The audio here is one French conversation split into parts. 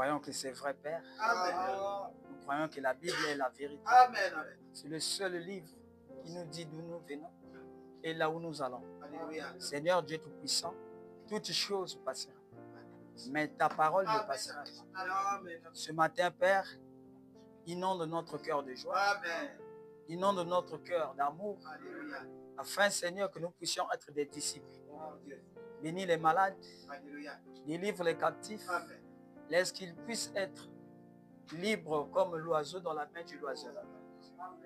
croyons que c'est vrai, Père. Amen. Nous croyons que la Bible est la vérité. Amen. C'est le seul livre qui nous dit d'où nous venons et là où nous allons. Alléluia. Seigneur Dieu Tout-Puissant, toutes choses passeront, mais ta parole ne passera pas. Amen. Ce matin, Père, inonde notre cœur de joie, Amen. inonde notre cœur d'amour, Alléluia. afin, Seigneur, que nous puissions être des disciples. Oh, Dieu. Bénis les malades, Alléluia. délivre les captifs, Amen. laisse qu'ils puissent être libres comme l'oiseau dans la main du oiseleur.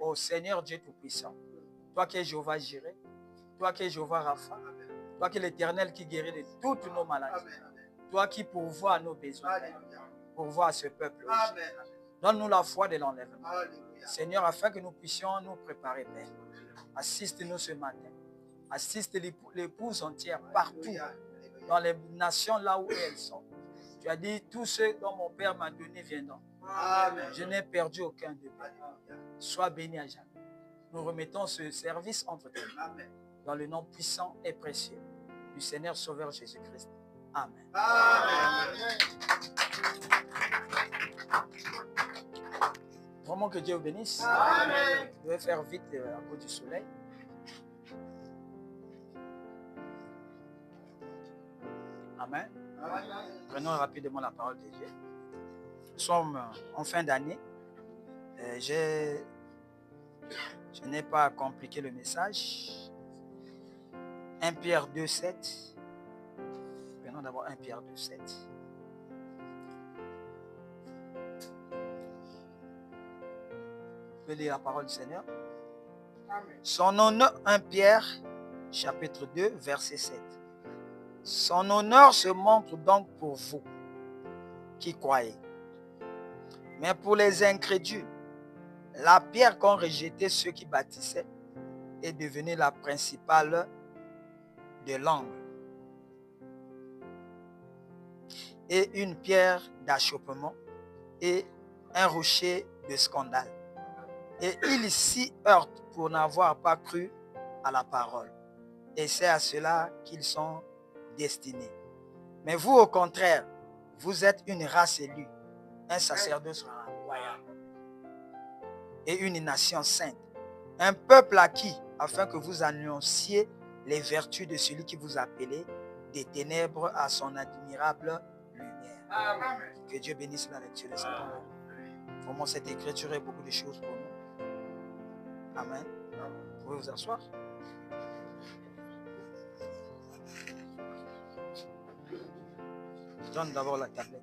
Ô Seigneur Dieu Tout-Puissant, toi qui es Jéhovah Jireh, toi qui es Jéhovah Rapha, toi qui es l'Éternel qui guérit de toutes nos maladies, Amen. toi qui pourvois à nos besoins, Alléluia. pourvois à ce peuple. Amen. Donne-nous la foi de l'enlèvement. Alléluia. Seigneur, afin que nous puissions nous préparer, Père. Assiste-nous ce matin. Assiste l'épouse entière partout, Alléluia. dans les nations là où elles sont. Tu as dit, tous ceux dont mon Père m'a donné viendront. Amen. Je n'ai perdu aucun d'eux. Alléluia. Sois béni à jamais. Nous remettons ce service entre tes mains. Amen. Dans le nom puissant et précieux du Seigneur Sauveur Jésus-Christ. Amen. Amen. Vraiment que Dieu vous bénisse. Amen. Je vais faire vite à cause du soleil. Amen. Prenons rapidement la parole de Dieu. Nous sommes en fin d'année. Je n'ai pas compliqué le message. 1 Pierre 2,7. Prenons d'abord 1 Pierre 2,7. Je vais lire la parole du Seigneur. Amen. Son honneur, 1 Pierre, chapitre 2, verset 7. Son honneur se montre donc pour vous qui croyez. Mais pour les incrédules, la pierre qu'ont rejetée ceux qui bâtissaient est devenue la principale de l'angle et une pierre d'achoppement et un rocher de scandale. Et ils s'y heurtent pour n'avoir pas cru à la parole. Et c'est à cela qu'ils sont destinés. Mais vous, au contraire, vous êtes une race élue, un sacerdoce royal et une nation sainte, un peuple acquis, afin que vous annonciez les vertus de celui qui vous a appelé des ténèbres à son admirable lumière. Amen. Que Dieu bénisse la lecture de cette parole. Vraiment, cette écriture est beaucoup de choses pour nous. Amen. Vous pouvez vous asseoir. Je donne d'abord la tablette.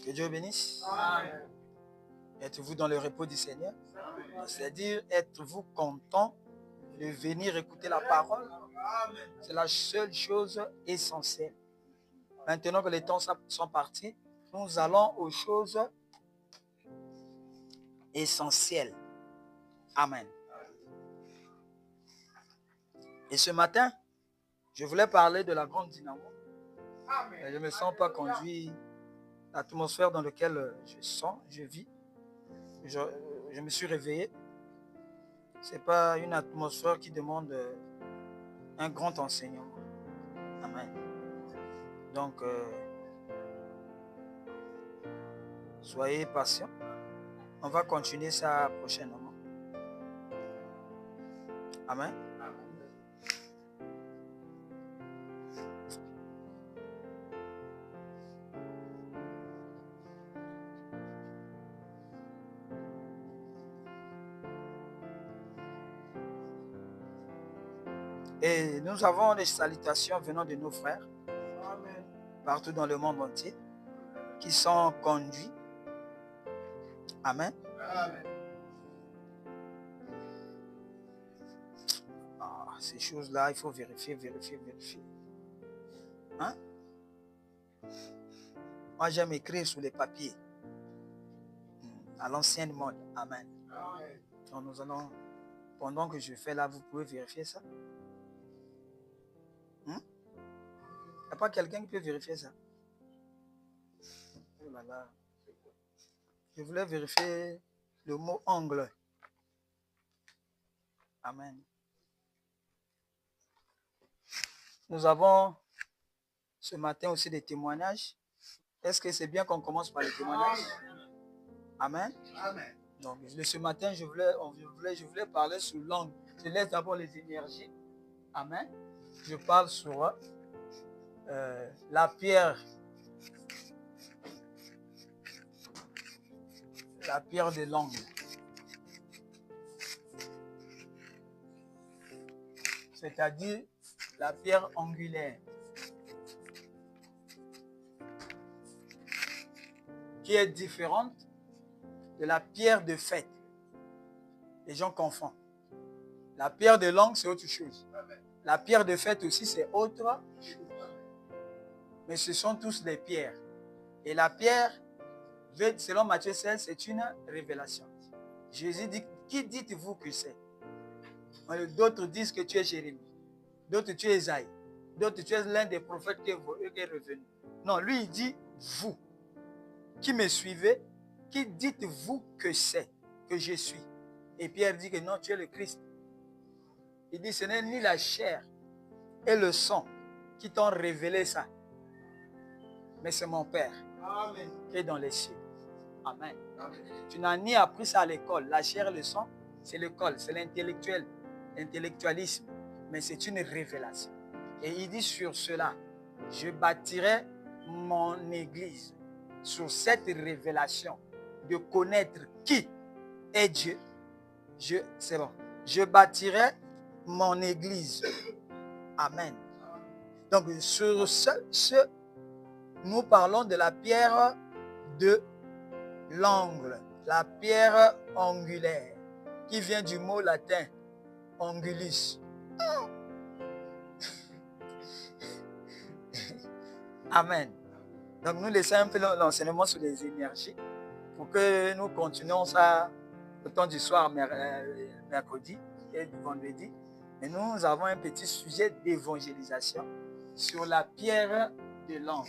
Que Dieu bénisse. Amen. Êtes-vous dans le repos du Seigneur? C'est-à-dire, êtes-vous content de venir écouter la parole? Amen. C'est la seule chose essentielle. Maintenant que les temps sont partis, nous allons aux choses essentielles. Amen. Et ce matin, je voulais parler de la grande dynamo. Amen. Je ne me sens pas conduit. L'atmosphère dans laquelle je vis. Je me suis réveillé. Ce n'est pas une atmosphère qui demande un grand enseignement. Amen. Donc, soyez patients. On va continuer ça prochainement. Amen. Et nous avons des salutations venant de nos frères Amen. partout dans le monde entier qui sont conduits. Amen. Amen. Ces choses-là, il faut vérifier. Hein? Moi, j'aime écrire sur les papiers. À l'ancienne mode. Amen. Amen. Donc, nous allons, pendant que je fais là, vous pouvez vérifier ça. Il n'y a pas quelqu'un qui peut vérifier ça? Oh là là. Je voulais vérifier le mot angle. Amen. Nous avons ce matin aussi des témoignages. Est-ce que c'est bien qu'on commence par les témoignages? Amen. Amen. Donc, ce matin, je voulais parler sur l'angle. Je laisse d'abord les énergies. Amen. Je parle sur la pierre. La pierre de l'angle. C'est-à-dire la pierre angulaire. Qui est différente de la pierre de fête. Les gens confondent. La pierre de l'angle, c'est autre chose. La pierre de fête aussi, c'est autre chose. Mais ce sont tous des pierres. Et la pierre, selon Matthieu 16, c'est une révélation. Jésus dit, qui dites-vous que c'est? D'autres disent que tu es Jérémie. D'autres, tu es Isaïe. D'autres, tu es l'un des prophètes qui est revenu. Non, lui, il dit, vous, qui me suivez, qui dites-vous que c'est, que je suis? Et Pierre dit que non, tu es le Christ. Il dit, ce n'est ni la chair et le sang qui t'ont révélé ça, mais c'est mon Père. Amen. Qui est dans les cieux. Amen. Amen. Tu n'as ni appris ça à l'école. La chair et le sang, c'est l'école, c'est l'intellectuel, l'intellectualisme, mais c'est une révélation. Et il dit sur cela, je bâtirai mon église sur cette révélation de connaître qui est Dieu. C'est bon. Je bâtirai mon église. Amen. Donc, sur ce, nous parlons de la pierre de l'angle, la pierre angulaire, qui vient du mot latin angulus. Amen. Donc, nous laissons un peu l'enseignement sur les énergies pour que nous continuions ça au temps du soir, mercredi et vendredi. Et nous avons un petit sujet d'évangélisation sur la pierre de l'angle.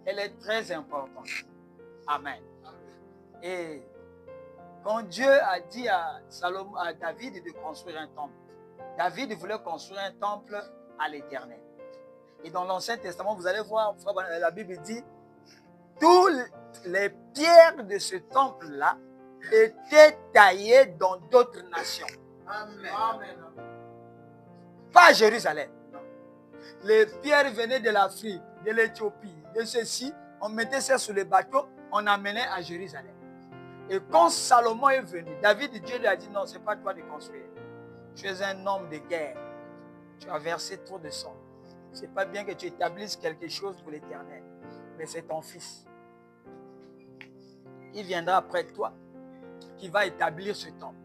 Elle est très importante. Amen. Et quand Dieu a dit à David de construire un temple, David voulait construire un temple à l'Éternel. Et dans l'Ancien Testament, vous allez voir, la Bible dit, toutes les pierres de ce temple-là étaient taillées dans d'autres nations. Amen. Amen. Pas à Jérusalem. Les pierres venaient de l'Afrique, de l'Éthiopie, de ceci. On mettait ça sur les bateaux, on amenait à Jérusalem. Et quand Salomon est venu, Dieu lui a dit, non, ce n'est pas toi de construire. Tu es un homme de guerre. Tu as versé trop de sang. Ce n'est pas bien que tu établisses quelque chose pour l'Éternel. Mais c'est ton fils. Il viendra après toi qui va établir ce temple.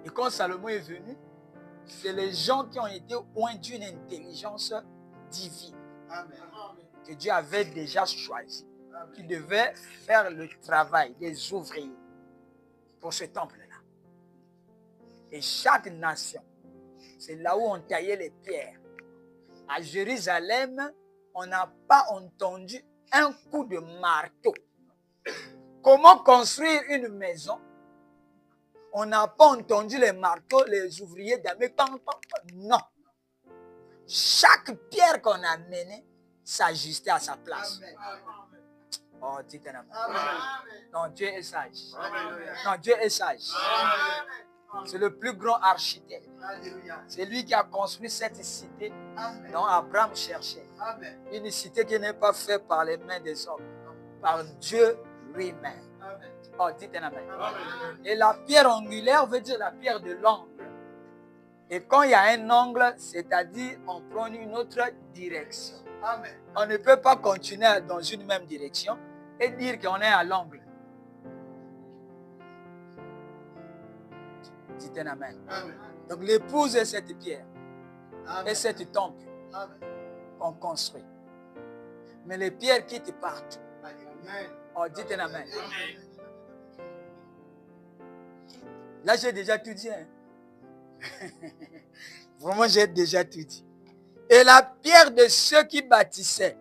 Et quand Salomon est venu, c'est les gens qui ont été oints d'une intelligence divine. Amen. Que Dieu avait déjà choisi. Amen. Qui devaient faire le travail des ouvriers pour ce temple-là. Et chaque nation, c'est là où on taillait les pierres. À Jérusalem, on n'a pas entendu un coup de marteau. Comment construire une maison? On n'a pas entendu les marteaux, les ouvriers d'amener. Non. Chaque pierre qu'on a amenée s'ajustait à sa place. Amen. Oh, dites un amen. Non, Dieu est sage. Amen. Non, Dieu est sage. C'est le plus grand architecte. C'est lui qui a construit cette cité dont Abraham cherchait. Amen. Une cité qui n'est pas faite par les mains des hommes, par Dieu lui-même. Oh, dites un amen. Amen. Et la pierre angulaire veut dire la pierre de l'angle. Et quand il y a un angle, c'est-à-dire on prend une autre direction. Amen. On ne peut pas continuer dans une même direction et dire qu'on est à l'angle. Dites un amen. Amen. Donc l'épouse est cette pierre. Amen. Et cette temple qu'on construit. Mais les pierres quittent partout. Amen. Oh, dites un amen. Amen. Là, j'ai déjà tout dit. Hein? Vraiment, j'ai déjà tout dit. Et la pierre de ceux qui bâtissaient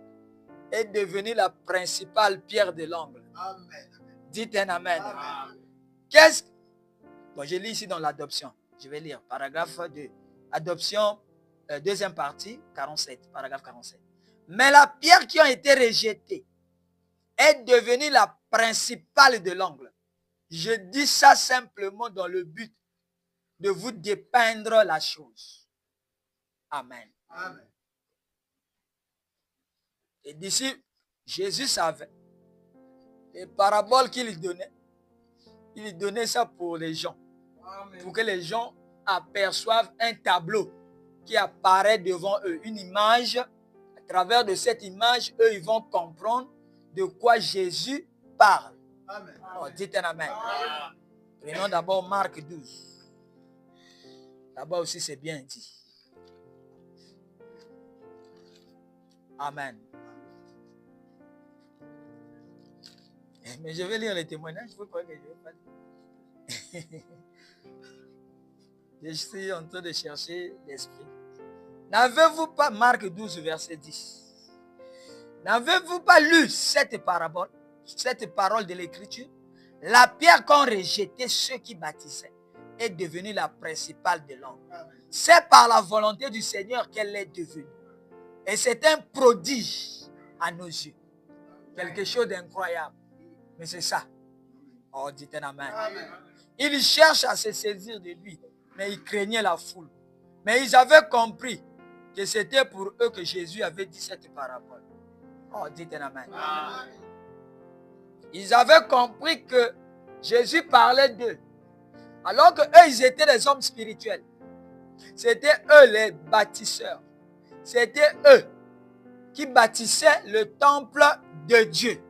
est devenue la principale pierre de l'angle. Amen. Dites un amen. Amen. Bon, je lis ici dans l'adoption. Je vais lire paragraphe 2. Adoption, deuxième partie, 47, paragraphe 47. Mais la pierre qui a été rejetée est devenue la principale de l'angle. Je dis ça simplement dans le but de vous dépeindre la chose. Amen. Amen. Et d'ici, Jésus savait les paraboles qu'il donnait. Il donnait ça pour les gens. Amen. Pour que les gens aperçoivent un tableau qui apparaît devant eux, une image. À travers de cette image, eux, ils vont comprendre de quoi Jésus parle. Amen. Oh, dites un amen. Amen. Prenons d'abord Marc 12. Là-bas aussi, c'est bien dit. Amen. Mais je vais lire les témoignages. Vous croyez que je vais pas lire? Je suis en train de chercher l'esprit. N'avez-vous pas, Marc 12, verset 10. N'avez-vous pas lu cette parabole, cette parole de l'Écriture? La pierre qu'ont rejetée ceux qui bâtissaient est devenue la principale de l'homme. C'est par la volonté du Seigneur qu'elle est devenue. Et c'est un prodige à nos yeux. Quelque chose d'incroyable. Mais c'est ça. Oh, dites un amen. Amen. Ils cherchent à se saisir de lui, mais ils craignaient la foule. Mais ils avaient compris que c'était pour eux que Jésus avait dit cette parabole. Oh, dites un amen. Amen. Ils avaient compris que Jésus parlait d'eux. Alors que eux, ils étaient des hommes spirituels. C'était eux les bâtisseurs. C'était eux qui bâtissaient le temple de Dieu.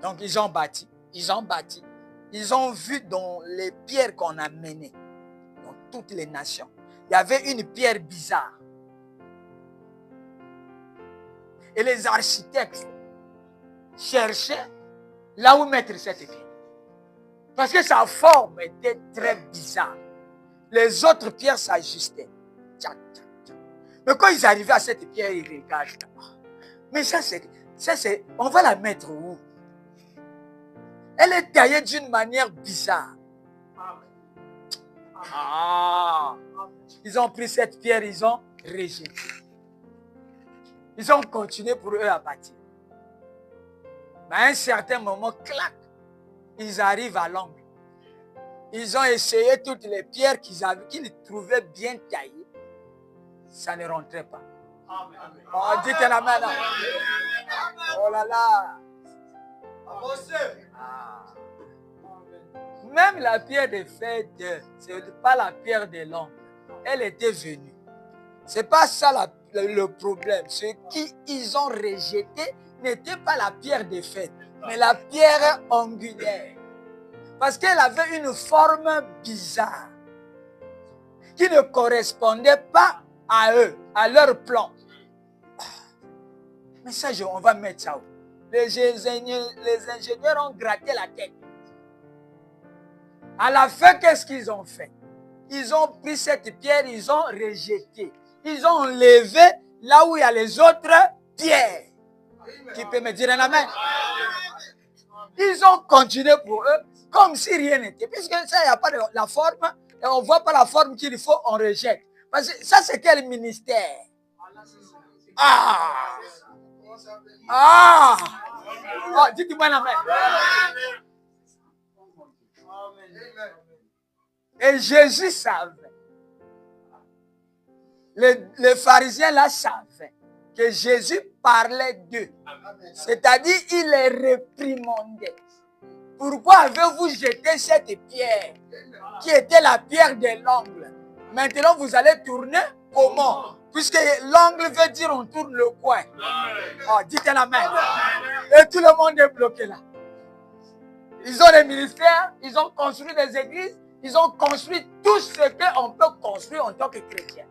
Donc ils ont bâti, ils ont bâti. Ils ont vu dans les pierres qu'on a menées, dans toutes les nations, il y avait une pierre bizarre. Et les architectes cherchaient là où mettre cette pierre. Parce que sa forme était très bizarre. Les autres pierres s'ajustaient. Mais quand ils arrivaient à cette pierre, ils regardent. Mais ça c'est, on va la mettre où? Elle est taillée d'une manière bizarre. Ah, ils ont pris cette pierre, ils ont rejeté. Ils ont continué pour eux à bâtir. Mais à un certain moment, clac, ils arrivent à l'angle. Ils ont essayé toutes les pierres qu'ils trouvaient bien taillées. Ça ne rentrait pas. Oh, dites la main là. Oh là là. Ah. Même la pierre de fête, ce n'est pas la pierre de l'angle. Elle était venue. Ce n'est pas ça le problème. Ce qu'ils ont rejeté n'était pas la pierre de fête, mais la pierre angulaire. Parce qu'elle avait une forme bizarre qui ne correspondait pas à eux, à leur plan. Mais ça, on va mettre ça où? Les ingénieurs ont gratté la tête. À la fin, qu'est-ce qu'ils ont fait? Ils ont pris cette pierre, ils ont rejeté. Ils ont enlevé là où il y a les autres pierres. Qui peut me dire un amen? Ils ont continué pour eux comme si rien n'était. Puisque ça, il n'y a pas de la forme, et on ne voit pas la forme qu'il faut, on rejette. Parce que ça, c'est quel ministère? Ah! Ah! Oh, dites-moi l'amen. Et Jésus savait. Les pharisiens là savaient que Jésus parlait d'eux. C'est-à-dire, il les réprimandait. Pourquoi avez-vous jeté cette pierre qui était la pierre de l'angle? Maintenant, vous allez tourner comment? Puisque l'angle veut dire on tourne le coin. Oh, dites la main. Et tout le monde est bloqué là. Ils ont des ministères, ils ont construit des églises, ils ont construit tout ce qu'on peut construire en tant que chrétien.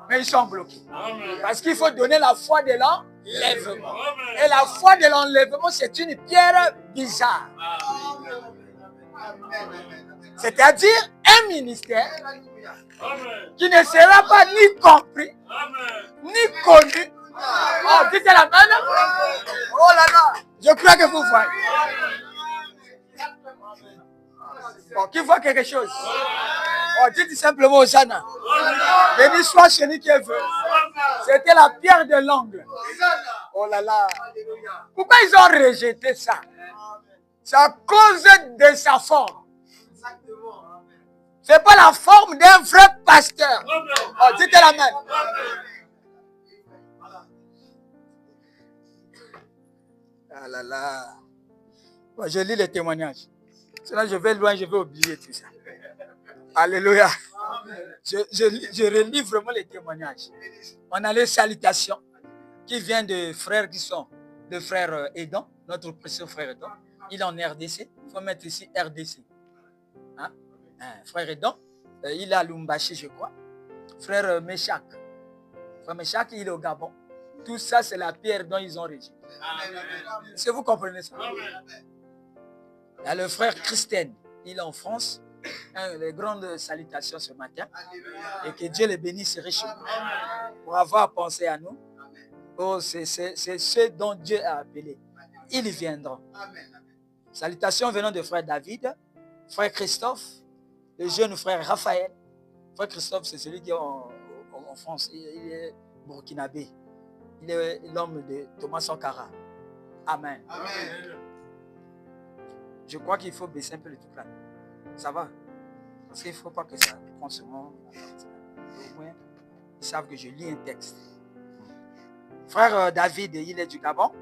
Mais ils sont bloqués. Parce qu'il faut donner la foi de l'enlèvement. Et la foi de l'enlèvement, c'est une pierre bizarre. C'est-à-dire un ministère qui ne sera pas ni compris, ni connu. Oh, dites la main. Oh là là. Je Je crois que vous voyez. Bon, qui voit quelque chose? Oh, dites simplement Hosanna. Béni soit celui qui est venu. C'était la pierre de l'angle. Oh là là. Pourquoi ils ont rejeté ça? C'est à cause de sa forme. C'est pas la forme d'un vrai pasteur. Oh, dites la même. Ah là là. Bon, je lis les témoignages. Sinon, je vais loin, je vais oublier tout ça. Alléluia. Je relis vraiment les témoignages. On a les salutations qui viennent de frères qui sont de frère Edon, notre précieux frère Edon. Il est en RDC. Il faut mettre ici RDC. Hein? Frère Edon, il est à Lumbashi, je crois. Frère Meshach. Frère Meshach, il est au Gabon. Tout ça, c'est la pierre dont ils ont rejeté. Est-ce que vous comprenez ça? Il y a le frère Christian, il est en France. Les grandes salutations ce matin. Et que Dieu les bénisse richement pour avoir pensé à nous. Oh, c'est ceux dont Dieu a appelé. Ils viendront. Salutations venant de frère David, frère Christophe, le jeune frère Raphaël. Frère Christophe, c'est celui qui est en France. Il est burkinabé. Il est l'homme de Thomas Sankara. Amen. Amen. Je crois qu'il faut baisser un peu le tout là. Ça va? Parce qu'il ne faut pas que ça prenne ce moment. Au moins, ils savent que je lis un texte. Frère David, il est du Gabon.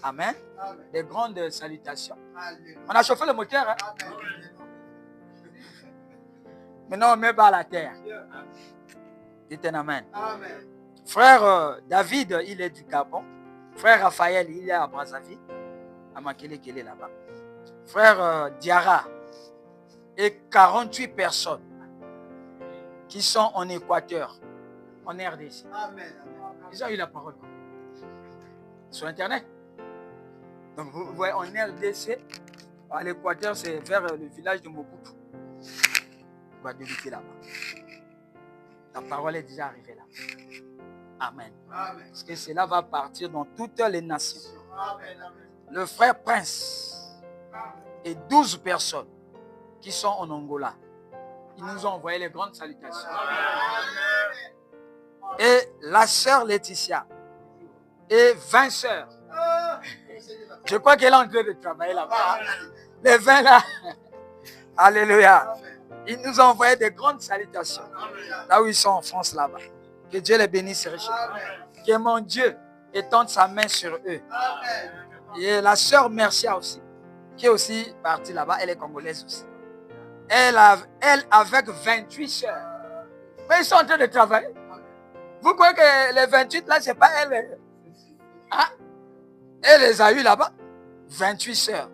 Amen. Amen. Des grandes salutations. Amen. On a chauffé le moteur. Hein? Maintenant, on met bas à la terre. Dites un amen. Amen. Frère David, il est du Gabon. Frère Raphaël, il est à Brazzaville. À Makele, qui est là-bas. Frère Diarra et 48 personnes qui sont en Équateur, en RDC. Amen. Ils ont eu la parole sur Internet. Donc vous voyez, en RDC, à l'Équateur, c'est vers le village de Mobutu. On va débuter là-bas. La parole est déjà arrivée là. Amen. Amen. Parce que cela va partir dans toutes les nations. Amen. Le frère Prince et 12 personnes qui sont en Angola. Ils nous ont envoyé les grandes salutations. Amen. Et la sœur Laetitia et 20 sœurs. Je crois qu'elle est en train de travailler là-bas. Les 20 là. Alléluia. Ils nous ont envoyé des grandes salutations. Là où ils sont en France là-bas. Que Dieu les bénisse richement. Que mon Dieu étende sa main sur eux. Et la sœur Mercia aussi, qui est aussi partie là-bas, elle est congolaise aussi. Elle avec 28 sœurs. Mais ils sont en train de travailler. Vous croyez que les 28 là, c'est pas elle? Hein? Elle les a eu là-bas. 28 sœurs.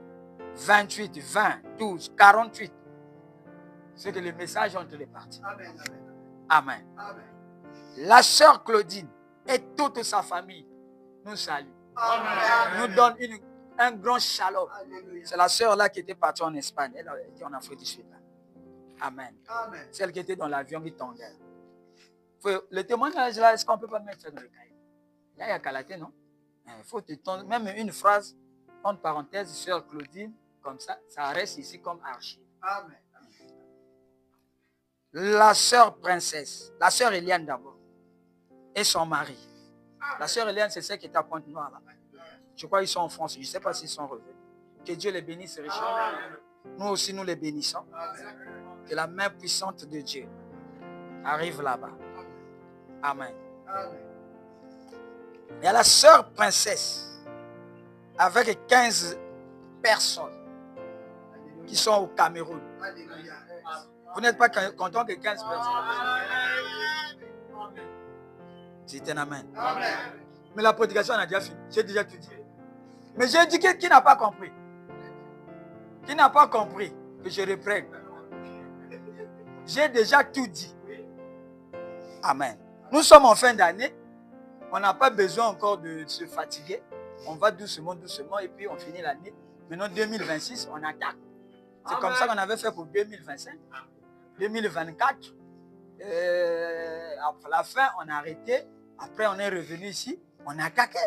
28, 20, 12, 48. C'est que le message est entre les parties. Amen. Amen. Amen. La sœur Claudine et toute sa famille nous saluent. Nous donne un grand shalom. C'est la sœur là qui était partie en Espagne. Elle était en Afrique du Sud. Amen. Amen. Celle qui était dans l'avion qui tombait. Le témoignage là, est-ce qu'on ne peut pas mettre ça dans le cahier? Là, il y a Calaté, non? Il faut te tendre, même une phrase, entre parenthèses, sœur Claudine, comme ça reste ici comme archive. Amen. La sœur princesse, la sœur Eliane d'abord, et son mari. La sœur Eliane, c'est celle qui est à Pointe-Noire là. Je crois qu'ils sont en France, je ne sais pas s'ils sont revenus. Que Dieu les bénisse richement. Nous aussi, nous les bénissons. Que la main puissante de Dieu arrive là-bas. Amen. Il y a la sœur princesse avec 15 personnes qui sont au Cameroun. Vous n'êtes pas content que 15 personnes? C'est un amen. Mais la prédication, on a déjà fini. J'ai déjà tout dit. Mais j'ai dit qui n'a pas compris? Qui n'a pas compris que je reprenne? J'ai déjà tout dit. Amen. Nous sommes en fin d'année. On n'a pas besoin encore de se fatiguer. On va doucement, doucement et puis on finit l'année. Maintenant, 2026, on attaque. C'est comme ça qu'on avait fait pour 2025. 2024. À la fin, on a arrêté. Après, on est revenu ici. On a attaqué.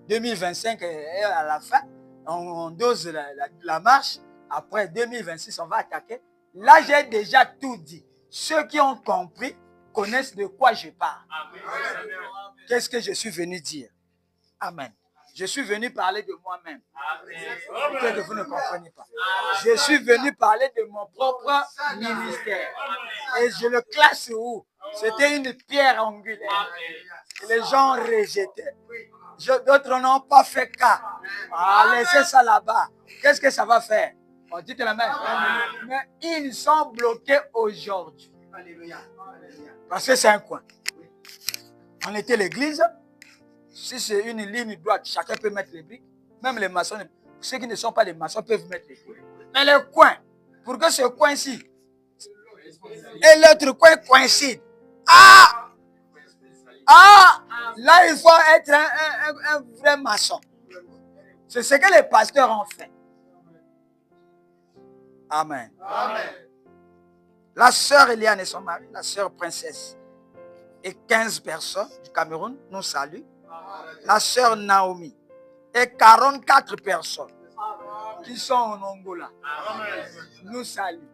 2025 à la fin. on dose la marche. Après 2026, on va attaquer. Là, j'ai déjà tout dit. Ceux qui ont compris connaissent de quoi je parle. Qu'est-ce que je suis venu dire? Amen. Je suis venu parler de moi-même. Peut-être que vous ne comprenez pas. Je suis venu parler de mon propre ministère. Et je le classe où? C'était une pierre angulaire. Les gens rejetaient. D'autres n'ont pas fait cas. Laissez ça là-bas. Qu'est-ce que ça va faire? On dit la même. Mais ils sont bloqués aujourd'hui. Parce que c'est un coin. On était l'église. Si c'est une ligne droite, chacun peut mettre les briques. Même les maçons, ceux qui ne sont pas des maçons peuvent mettre les briques. Mais le coin, pour que ce coin-ci et l'autre coin coïncident. Là, il faut être un vrai maçon. C'est ce que les pasteurs ont fait. Amen. La sœur Eliane et son mari, la sœur princesse, et 15 personnes du Cameroun nous saluent. La sœur Naomi et 44 personnes qui sont en Angola nous saluent.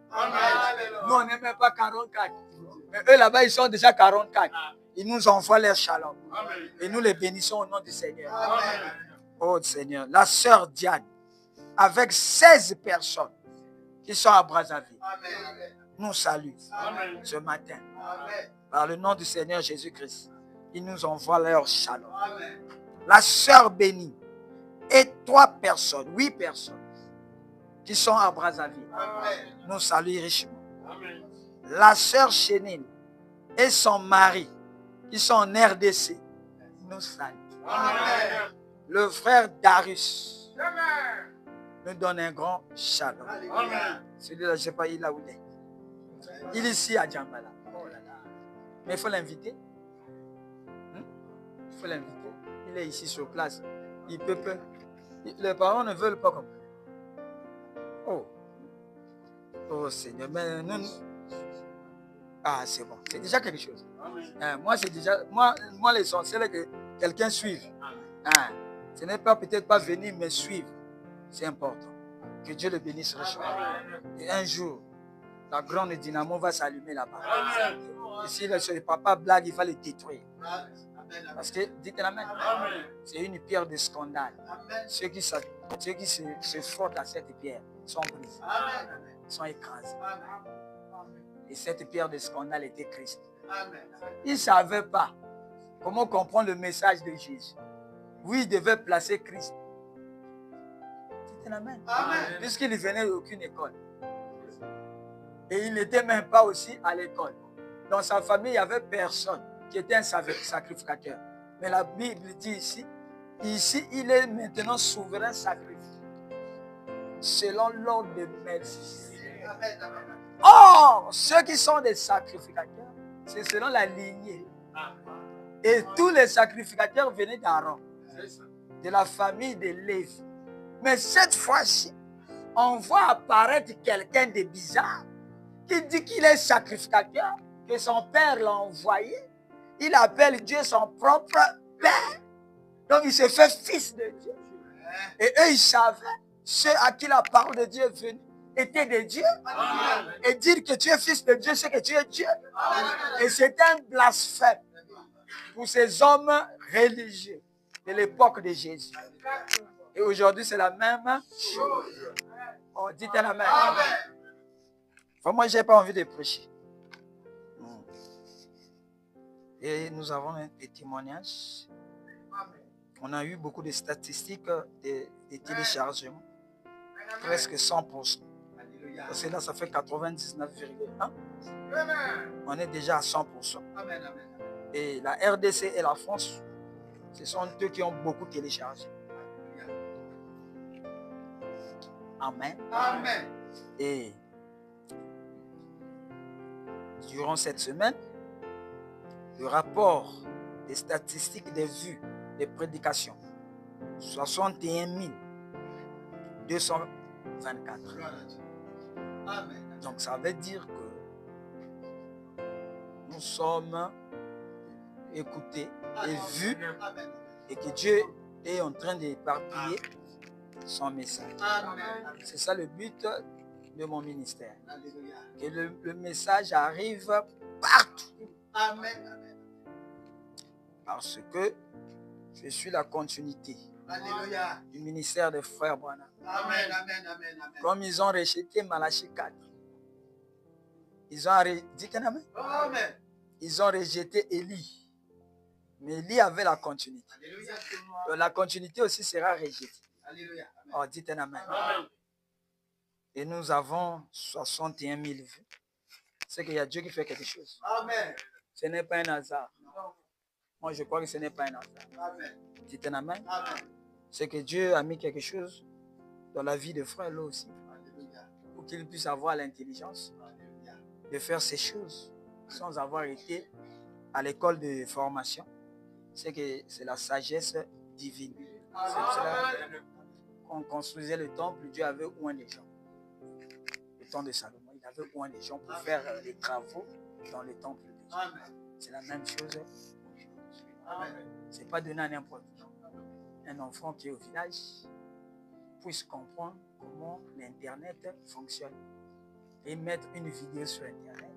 Nous, on n'est même pas 44. Mais eux, là-bas, ils sont déjà 44. Ils nous envoient leur shalom. Et nous les bénissons au nom du Seigneur. Oh Seigneur. La sœur Diane, avec 16 personnes qui sont à Brazzaville, nous saluent ce matin. Par le nom du Seigneur Jésus-Christ. Ils nous envoient leur shalom. La sœur bénie et 8 personnes qui sont à Brazzaville, nous saluent richement. La sœur Chénine et son mari qui sont en RDC, nous saluent. Le frère Darius nous donne un grand shalom. Celui-là, je ne sais pas, il est là où il est. Il est ici à Djambala. Oh là là. Mais il faut l'inviter. Il faut l'inviter. Il est ici sur place. Il peut. Les parents ne veulent pas comme. Oh Seigneur, mais nous. Ah, c'est bon. C'est déjà quelque chose. Moi, c'est déjà. Moi l'essentiel est que quelqu'un suive. Ce n'est pas peut-être pas venir, mais suivre. C'est important. Que Dieu le bénisse richement. Et un jour, la grande dynamo va s'allumer là-bas. Et si le papa blague, il va le détruire. Parce que, dites l'amen, c'est une pierre de scandale. Ceux qui se frottent à cette pierre sont brisés, sont écrasés. Et cette pierre de scandale était Christ. Ils ne savaient pas comment comprendre le message de Jésus. Oui, ils devaient placer Christ. Dites l'amen. Puisqu'il ne venait d'aucune école. Et il n'était même pas aussi à l'école. Dans sa famille, il n'y avait personne qui était un sacrificateur. Mais la Bible dit ici, il est maintenant souverain sacrificateur. Selon l'ordre de Melchizedek. Or, ceux qui sont des sacrificateurs, c'est selon la lignée. Et tous les sacrificateurs venaient d'Aaron, de la famille de Lévi. Mais cette fois-ci, on voit apparaître quelqu'un de bizarre qui dit qu'il est sacrificateur, que son père l'a envoyé. Il appelle Dieu son propre père. Donc il se fait fils de Dieu. Et eux, ils savaient, ceux à qui la parole de Dieu est venue étaient de Dieu. Et dire que tu es fils de Dieu, c'est que tu es Dieu. Et c'est un blasphème pour ces hommes religieux de l'époque de Jésus. Et aujourd'hui, c'est la même chose. Oh, dites la même. Enfin, moi, je n'ai pas envie de prêcher. Et nous avons des témoignages. On a eu beaucoup de statistiques de téléchargements. Presque 100%. Parce que là, ça fait 99,1. On est déjà à 100%. Et la RDC et la France, ce sont eux qui ont beaucoup téléchargé. Amen. Et durant cette semaine, le rapport des statistiques des vues, des prédications, 61 224. Donc ça veut dire que nous sommes écoutés et vus et que Dieu est en train d'éparpiller son message. Amen. C'est ça le but de mon ministère. Alléluia. Que le message arrive partout. Amen. Parce que je suis la continuité Alléluia. du ministère des frères Branham. Amen. Amen. Amen. Amen. Comme ils ont rejeté Malachie 4. Dites un amen. Amen. Ils ont rejeté Élie. Mais Élie avait la continuité. Alléluia. Donc la continuité aussi sera rejetée. Alléluia. Amen. Oh, dites un amen. Amen. Et nous avons 61 000 vues. C'est qu'il y a Dieu qui fait quelque chose. Amen. Ce n'est pas un hasard. Moi, je crois que ce n'est pas un hasard. Amen. Dites un amen. Amen. C'est que Dieu a mis quelque chose dans la vie de frère là aussi. Alléluia. Pour qu'il puisse avoir l'intelligence Alléluia. de faire ces choses sans avoir été à l'école de formation. C'est que c'est la sagesse divine. C'est pour cela qu'on construisait le temple, Dieu avait oint les gens. Le temps de Salomon, il avait oint les gens pour faire les travaux dans le temple de Dieu. Amen. C'est la même chose. Amen. Ce n'est pas donné à n'importe qui. Un enfant qui est au village puisse comprendre comment l'Internet fonctionne et mettre une vidéo sur Internet.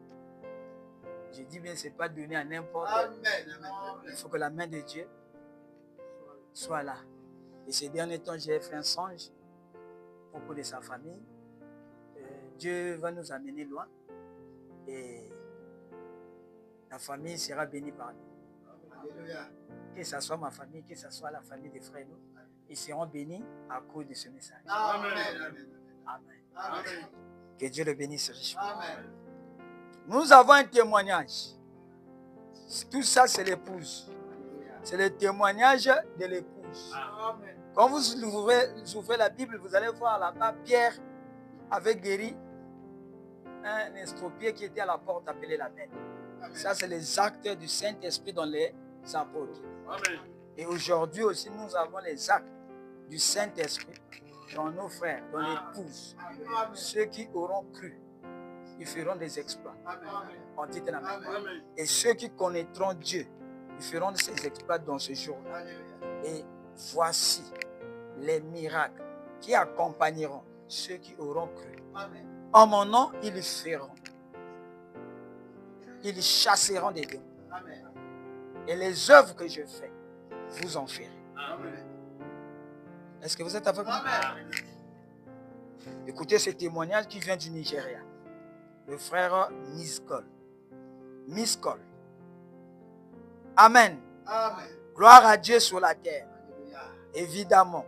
Je dis bien, ce n'est pas donné à n'importe qui. Amen. Il faut que la main de Dieu soit là. Et ces derniers temps, j'ai fait un songe à propos de sa famille. Dieu va nous amener loin et la famille sera bénie par nous. Alléluia. Que ce soit ma famille, que ce soit la famille des frères, ils seront bénis à cause de ce message. Amen. Amen. Amen. Que Dieu le bénisse richement. Amen. Nous avons un témoignage. Tout ça, c'est l'épouse. C'est le témoignage de l'épouse. Amen. Quand vous ouvrez la Bible, vous allez voir là-bas, Pierre avait guéri un estropié qui était à la porte appelée la Belle. Ça, c'est les actes du Saint-Esprit dans les apôtres. Amen. Et aujourd'hui aussi, nous avons les actes du Saint-Esprit dans nos frères, dans l'épouse. Ceux qui auront cru, ils feront des exploits. Amen. On dit un amen. Amen. Et ceux qui connaîtront Dieu, ils feront ces exploits dans ce jour-là. Alléluia. Et voici les miracles qui accompagneront ceux qui auront cru. Amen. En mon nom, ils le feront. Ils chasseront des démons. Amen. Et les œuvres que je fais, vous en ferez. Amen. Est-ce que vous êtes avec moi? Amen. Écoutez ce témoignage qui vient du Nigeria. Le frère Miskol. Amen. Amen. Gloire à Dieu sur la terre. Alléluia. Évidemment,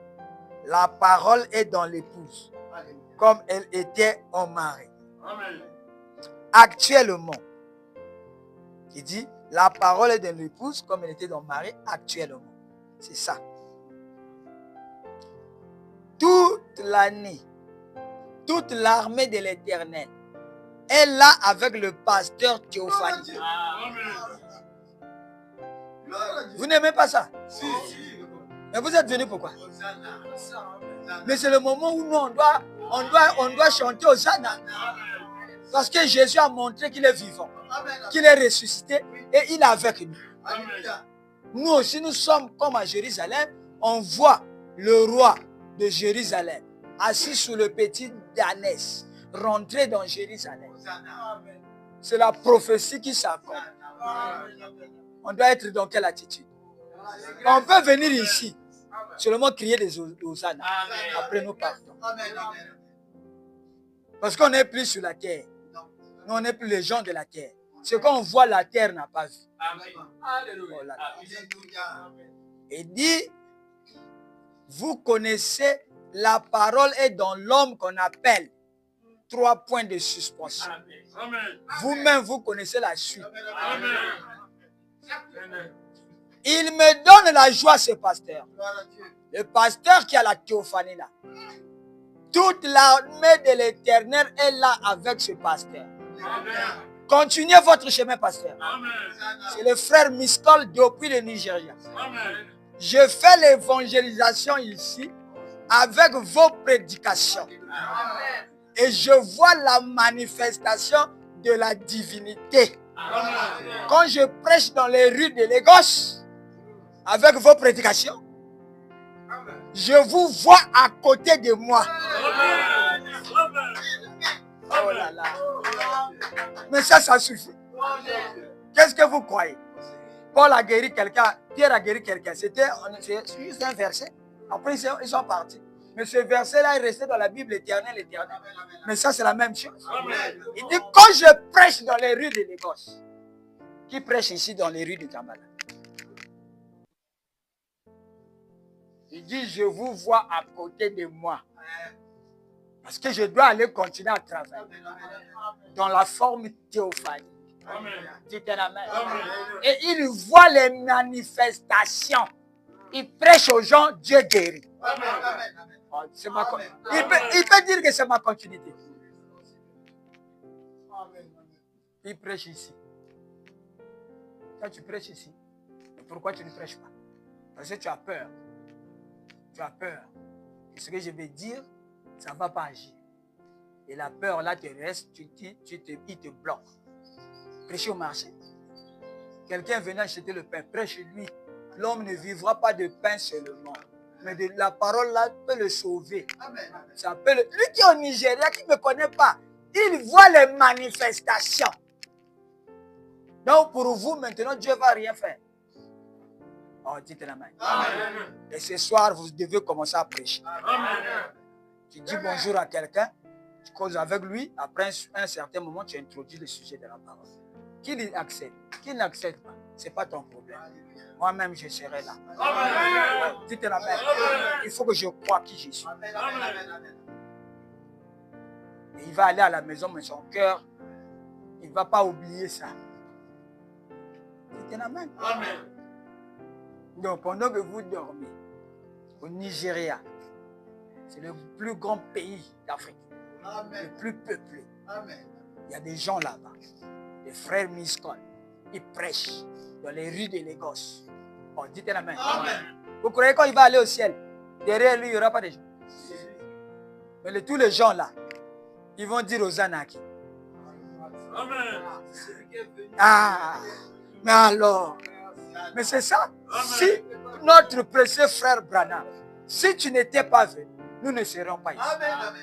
la parole est dans l'épouse, Alléluia. comme elle était en mari. Amen. Actuellement, il dit, la parole est dans l'épouse, comme elle était dans le mari, actuellement. C'est ça. Toute l'année, toute l'armée de l'Éternel est là avec le pasteur Théophanie. Vous n'aimez pas ça? Si. Mais vous êtes venus pourquoi? Hosanna. Mais c'est le moment où nous, on doit chanter Hosanna. Parce que Jésus a montré qu'il est vivant, Amen. qu'il est ressuscité et il est avec nous. Alléluia. Nous aussi, nous sommes comme à Jérusalem. On voit le roi de Jérusalem assis sous le petit Danès, rentrer dans Jérusalem. Hosanna. Amen. C'est la prophétie qui s'accorde. Amen. On doit être dans quelle attitude? On peut venir ici, seulement crier des Hosanna. Après nous partons. Amen. Amen. Parce qu'on n'est plus sur la terre. Nous, on n'est plus les gens de la terre. Ce qu'on voit, la terre n'a pas vu. Amen. Alléluia. Oh là là. Alléluia. Et dit, vous connaissez, la parole est dans l'homme qu'on appelle. 3 points de suspension. Amen. Vous-même, vous connaissez la suite. Amen. Il me donne la joie, ce pasteur. Gloire à Dieu. Le pasteur qui a la théophanie là. Toute l'armée de l'Éternel est là avec ce pasteur. Amen. Continuez votre chemin, pasteur. Amen. C'est le frère Miskol depuis le Nigeria. Amen. Je fais l'évangélisation ici avec vos prédications. Amen. Et je vois la manifestation de la divinité. Amen. Quand je prêche dans les rues de Lagos, avec vos prédications, Je vous vois à côté de moi. Oh là là. Mais ça suffit. Qu'est-ce que vous croyez? Paul a guéri quelqu'un, Pierre a guéri quelqu'un. C'était juste un verset. Après, ils sont partis. Mais ce verset-là est resté dans la Bible éternelle. Mais ça, c'est la même chose. Il dit, quand je prêche dans les rues de Lagos, qui prêche ici dans les rues de Kampala? Il dit, je vous vois à côté de moi. Parce que je dois aller continuer à travailler dans la forme théophanique. Dites un amen. Et il voit les manifestations. Il prêche aux gens, Dieu guérit. Oh, il peut dire que c'est ma continuité. Il prêche ici. Quand tu prêches ici, pourquoi tu ne prêches pas? Parce que tu as peur. Tu as peur. Et ce que je vais dire, ça ne va pas agir. Et la peur là te reste, il te bloque. Prêcher au marché. Quelqu'un venait acheter le pain, prêche lui. L'homme ne vivra pas de pain seulement, mais de la parole là peut le sauver. Ça peut lui qui est au Nigeria, qui ne me connaît pas, il voit les manifestations. Donc pour vous maintenant, Dieu ne va rien faire. Oh, dites la main. Et ce soir, vous devez commencer à prêcher. Tu dis bonjour à quelqu'un, tu causes avec lui, après un certain moment, tu introduis le sujet de la parole. Qu'il accepte, qu'il n'accepte pas, ce n'est pas ton problème. Moi-même, je serai là. Dites la main. Il faut que je croie qui je suis. Et il va aller à la maison, mais son cœur, il ne va pas oublier ça. Dites la main. Donc, pendant que vous dormez, au Nigeria, c'est le plus grand pays d'Afrique, le plus peuplé. Il y a des gens là-bas, des frères Miskol, ils prêchent dans les rues de Lagos. Oh, dites la main. Vous croyez quand il va aller au ciel, derrière lui, il n'y aura pas de gens. Mais tous les gens là, ils vont dire aux Anaki. Ah, mais alors, mais c'est ça. Si notre précieux frère Branham, si tu n'étais pas venu, nous ne serions pas ici.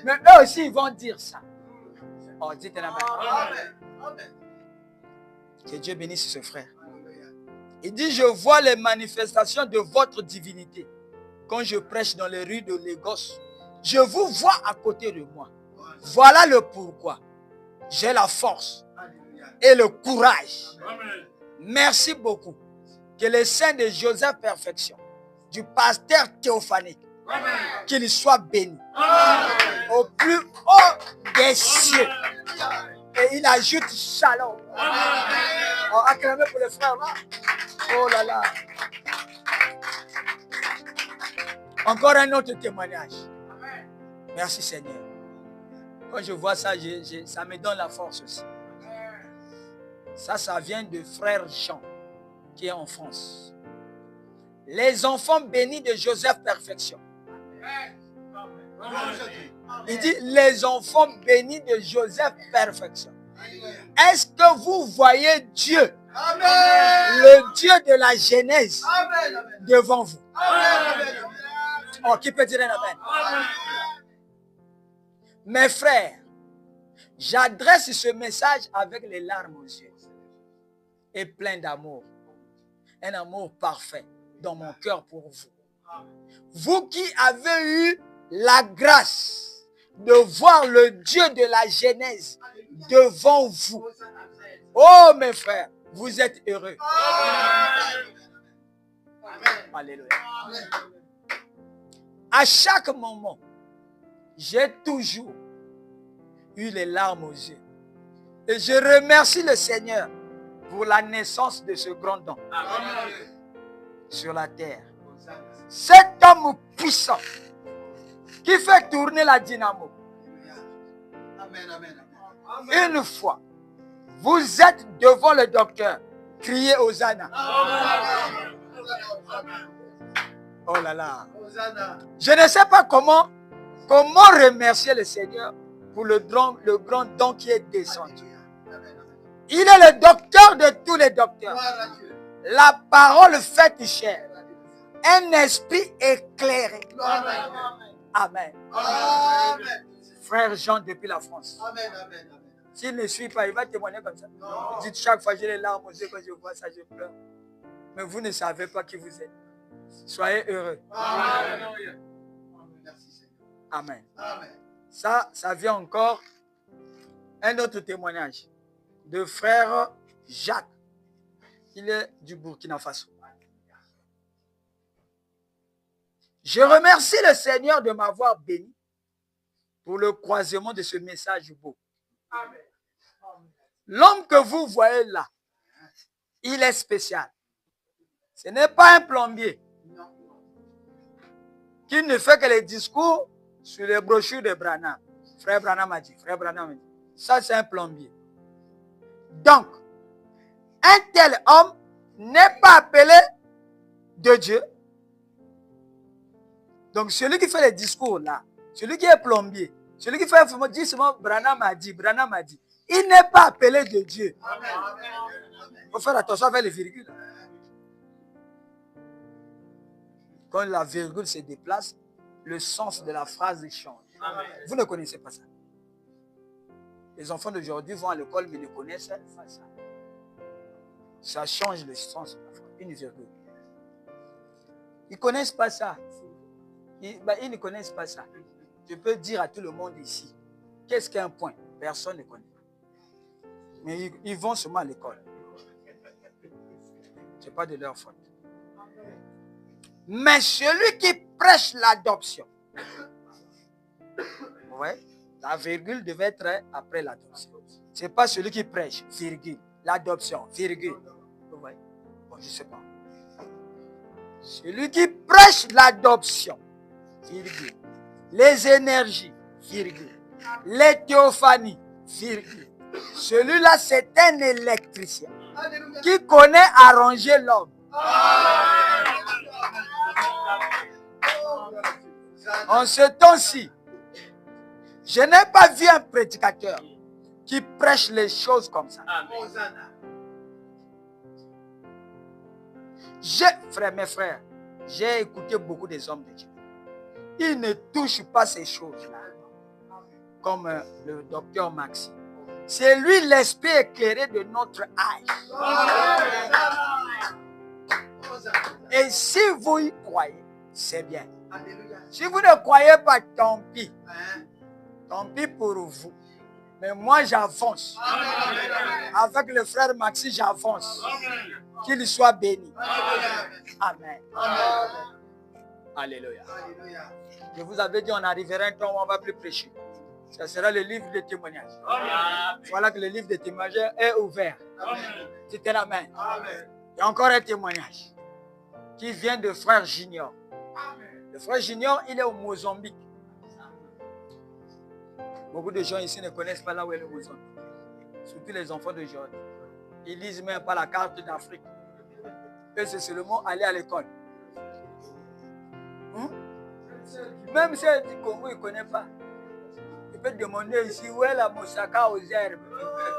Mais eux aussi, ils vont dire ça. Oh, dites la main. Que Dieu bénisse ce frère. Il dit, je vois les manifestations de votre divinité. Quand je prêche dans les rues de Lagos, je vous vois à côté de moi. Voilà le pourquoi. J'ai la force et le courage. Merci beaucoup. Que les saints de Joseph Perfection, du pasteur théophanique, qu'il soit béni au plus haut des cieux. Et il ajoute shalom. Oh, acclamez pour les frères là. Oh là là. Encore un autre témoignage. Merci Seigneur. Quand je vois ça, ça me donne la force aussi. Ça vient de frère Jean, qui est en France. Les enfants bénis de Joseph Perfection. Il dit, les enfants bénis de Joseph Perfection. Est-ce que vous voyez Dieu, le Dieu de la Genèse, devant vous? Oh, qui peut dire un amen? Mes frères, j'adresse ce message avec les larmes aux yeux et plein d'amour. Un amour parfait dans mon cœur pour vous. Vous qui avez eu la grâce de voir le Dieu de la Genèse devant vous. Oh mes frères, vous êtes heureux. Alléluia. À chaque moment, j'ai toujours eu les larmes aux yeux. Et je remercie le Seigneur pour la naissance de ce grand don sur la terre. Cet homme puissant qui fait tourner la dynamo. Une fois, vous êtes devant le docteur, criez Hosanna. Oh là là. Je ne sais pas comment remercier le Seigneur pour le grand don qui est descendu. Il est le docteur de tous les docteurs. La parole faite chair. un esprit éclairé. Amen. Amen. Amen. Frère Jean depuis la France. Amen. Amen. S'il ne suit pas, il va témoigner comme ça. Non. Dites chaque fois, j'ai les larmes aux yeux quand je vois ça, je pleure. Mais vous ne savez pas qui vous êtes. Soyez heureux. Amen. Merci Seigneur. Amen. Amen. Ça vient encore un autre témoignage de frère Jacques. Il est du Burkina Faso. Je remercie le Seigneur de m'avoir béni pour le croisement de ce message beau. Amen. L'homme que vous voyez là, il est spécial. Ce n'est pas un plombier qui ne fait que les discours sur les brochures de Branham. Frère Branham a dit, frère Branham a dit. Ça, c'est un plombier. Donc, un tel homme n'est pas appelé de Dieu. Donc, celui qui fait les discours là, celui qui est plombier, celui qui fait dit seulement Branham a dit, il n'est pas appelé de Dieu. Il faut faire attention avec les virgules. Quand la virgule se déplace, le sens de la phrase change. Amen. Vous ne connaissez pas ça. Les enfants d'aujourd'hui vont à l'école mais ne connaissent pas ça. Ça change le sens de la phrase. Une virgule. Ils ne connaissent pas ça. Ils ne connaissent pas ça. Je peux dire à tout le monde ici, qu'est-ce qu'un point? Personne ne connaît. Mais ils vont seulement à l'école. Ce n'est pas de leur faute. Mais celui qui prêche l'adoption, ouais, la virgule devait être après l'adoption. Ce n'est pas celui qui prêche, virgule, l'adoption, virgule. Ouais. Bon, je ne sais pas. Celui qui prêche l'adoption, virgule, les énergies, virgule, les théophanies, virgule. Celui-là, c'est un électricien qui connaît arranger l'homme. En ce temps-ci, je n'ai pas vu un prédicateur qui prêche les choses comme ça. Mes frères, j'ai écouté beaucoup des hommes de Dieu. Ils ne touchent pas ces choses-là. Comme le docteur Maxi. C'est lui l'esprit éclairé de notre âge. Et si vous y croyez, c'est bien. Si vous ne croyez pas, tant pis. Tant pis pour vous. Mais moi, j'avance. Avec le frère Maxi, j'avance. Qu'il soit béni. Amen. Alléluia. Je vous avais dit, on arrivera un temps où on ne va plus prêcher. Ça sera le livre de témoignages. Voilà que le livre de témoignages est ouvert. C'était la main. Il y a encore un témoignage qui vient de frère Junior. Le frère Junior, il est au Mozambique. Beaucoup de gens ici ne connaissent pas là où est le Mozambique. Surtout les enfants d'aujourd'hui. Ils lisent même pas la carte d'Afrique. Et c'est seulement aller à l'école. Même si du Congo, il ne connaît pas. Il peut demander ici où est la moussaka aux herbes.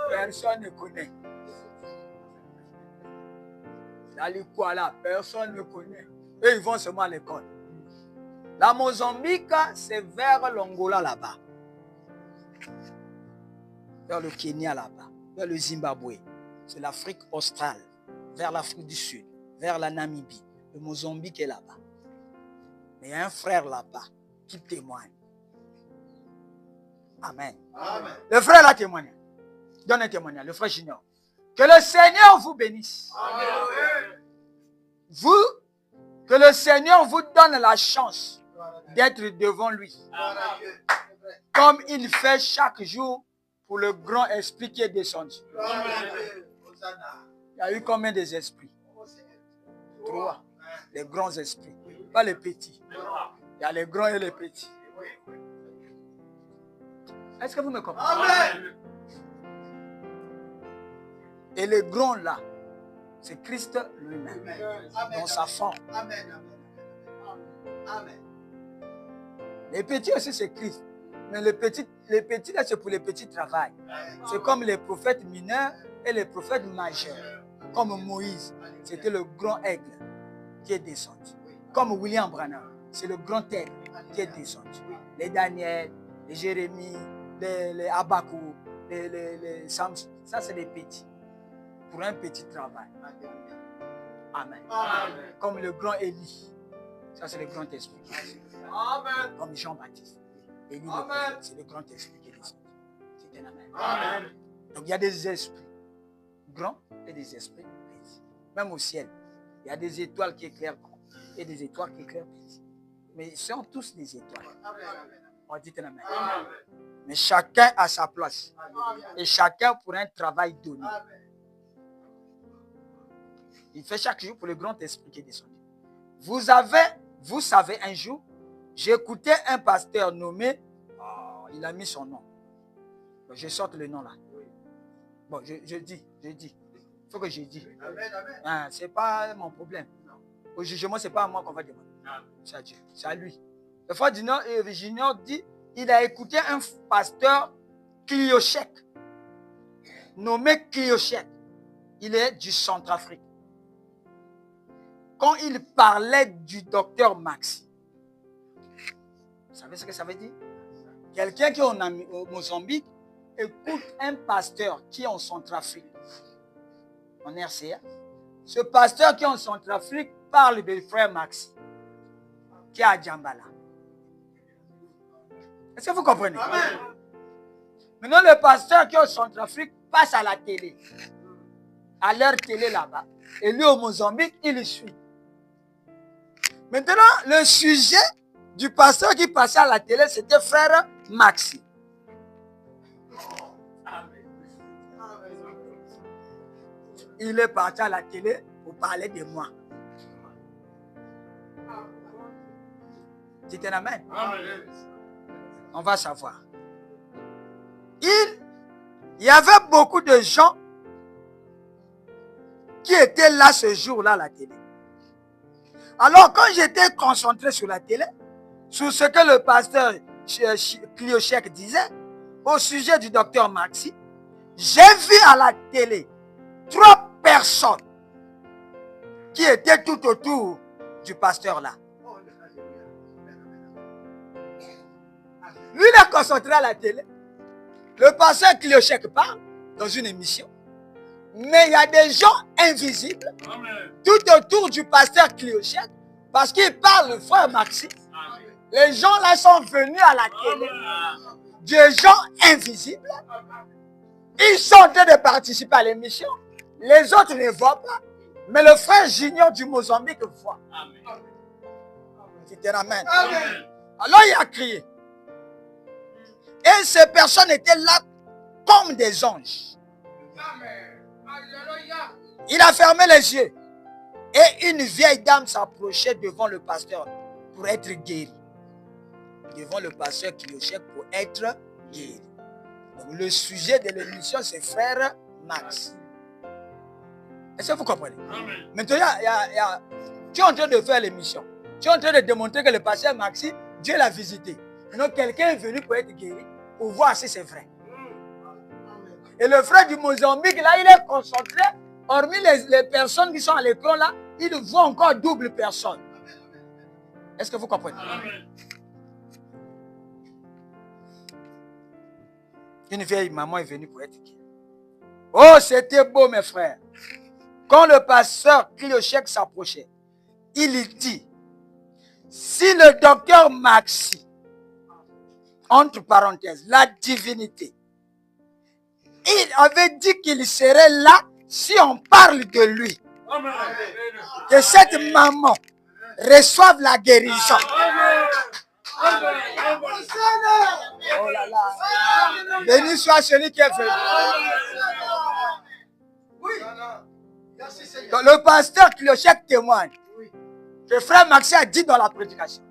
Personne ne connaît. La Likwala, personne ne connaît. Eux, ils vont seulement à l'école. La Mozambique, c'est vers l'Angola là-bas. Vers le Kenya là-bas. Vers le Zimbabwe. C'est l'Afrique australe. Vers l'Afrique du Sud. Vers la Namibie. Le Mozambique est là-bas. Mais il y a un frère là-bas qui témoigne. Amen. Amen. Le frère là témoigne. Donne un témoignage. Le frère Junior. Que le Seigneur vous bénisse. Amen. Que le Seigneur vous donne la chance d'être devant lui. Amen. Comme il fait chaque jour pour le grand esprit qui est descendu. Amen. Il y a eu combien des esprits? 3. Les grands esprits. Pas les petits. Il y a les grands et les petits. Est-ce que vous me comprenez? Amen. Et le grand là, c'est Christ lui-même. Dans sa forme. Amen. Amen. Les petits aussi, c'est Christ. Mais les petits là, c'est pour les petits travail. C'est comme les prophètes mineurs et les prophètes majeurs. Comme Moïse, c'était le grand aigle qui est descendu. comme William Branham. C'est le grand aigle qui est descendu. Les Daniel, les Jérémie, les Habakkuk, les Samson. Ça, c'est des petits. Pour un petit travail. Amen. Amen. Comme le grand Élie. Ça, c'est le grand esprit. Amen. Comme Jean-Baptiste. Élie, Amen. c'est le grand esprit qui est descendu. C'est un amen. Amen. Donc, il y a des esprits grands et des esprits petits. Même au ciel, il y a des étoiles qui éclairent grands et des étoiles qui éclairent petits. Mais ils sont tous des étoiles. On dit un amen. Amen. Mais chacun a sa place. Amen. Et chacun pour un travail donné. Amen. Il fait chaque jour pour le grand esprit qui est descendu. Vous savez, un jour, j'écoutais un pasteur nommé, il a mis son nom. Bon, je sorte le nom là. Bon, je dis. Il faut que je dise. Amen. Amen. Hein, ce n'est pas mon problème. Au jugement, ce n'est pas à moi qu'on va demander. C'est à Dieu, c'est à lui. Le frère Junior dit, il a écouté un pasteur Kliochek, nommé Kliochek. Il est du Centrafrique. Quand il parlait du docteur Maxi, vous savez ce que ça veut dire? Quelqu'un qui est au Mozambique écoute un pasteur qui est en Centrafrique, en RCA. Ce pasteur qui est en Centrafrique parle du frère Maxi, qui est à Djambala. Est-ce que vous comprenez? Amen. Maintenant, le pasteur qui est au Centrafrique passe à la télé, à leur télé là-bas. Et lui, au Mozambique, il le suit. Maintenant, le sujet du pasteur qui passait à la télé, c'était frère Maxi. Il est parti à la télé pour parler de moi. Dites un amen. Amen. On va savoir. Il y avait beaucoup de gens qui étaient là ce jour-là à la télé. Alors, quand j'étais concentré sur la télé, sur ce que le pasteur Kliochek disait, au sujet du docteur Maxi, j'ai vu à la télé 3 personnes qui étaient tout autour du pasteur là. Lui, il est concentré à la télé. Le pasteur Kliochek parle dans une émission. Mais il y a des gens invisibles tout autour du pasteur Kliochek parce qu'il parle le frère Maxi. Les gens là sont venus à la télé. Des gens invisibles. Ils sont en train de participer à l'émission. Les autres ne voient pas. Mais le frère Junior du Mozambique voit. C'était amen. Alors il a crié. Et ces personnes étaient là comme des anges. Il a fermé les yeux. Et une vieille dame s'approchait devant le pasteur pour être guérie. Devant le pasteur Kliochek pour être guéri. Donc le sujet de l'émission, c'est frère Max. Est-ce que vous comprenez? Amen. Maintenant, tu es en train de faire l'émission. Tu es en train de démontrer que le pasteur Maxi, Dieu l'a visité. Maintenant, quelqu'un est venu pour être guéri, pour voir si c'est vrai. Et le frère du Mozambique, là, il est concentré. Hormis les personnes qui sont à l'écran, là, il voit encore double personne. Est-ce que vous comprenez? Amen. Une vieille maman est venue pour être guérie. Oh, c'était beau, mes frères. Quand le pasteur Kliochek s'approchait, il dit, si le docteur Maxi, entre parenthèses, la divinité, il avait dit qu'il serait là si on parle de lui. Amen. Que cette maman reçoive la guérison. Amen. Oh là là. Béni soit celui qui est venu. Donc, le pasteur Kliochek témoigne que frère Maxi a dit dans la prédication.